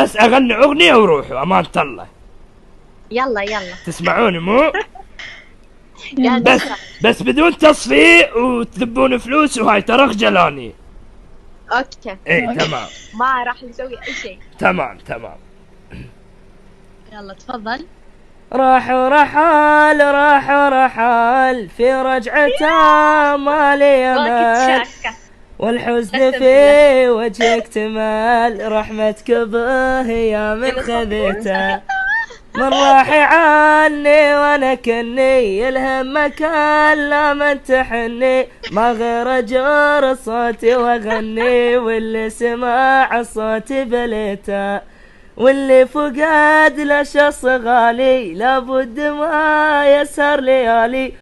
بس اغني اغنية وروحوا امانة الله. يلا يلا. تسمعوني مو؟ قاعد بس أسمع. بس بدون تصفيق وتذبون فلوس وهاي ترى خجلاني. اوكي اي تمام. ما راح نسوي اي شيء. تمام. يلا تفضل. راح ورحال في رجعته ما لي امل، والحزن في وجهك تمال، رحمتك به يا من خذيته، من راح عني وانا كني الهم كلا من تحني، ما غير اجر صوتي واغني، واللي سمع الصوت بليته، واللي فقد له شخص غالي لابد ما يسهر ليالي.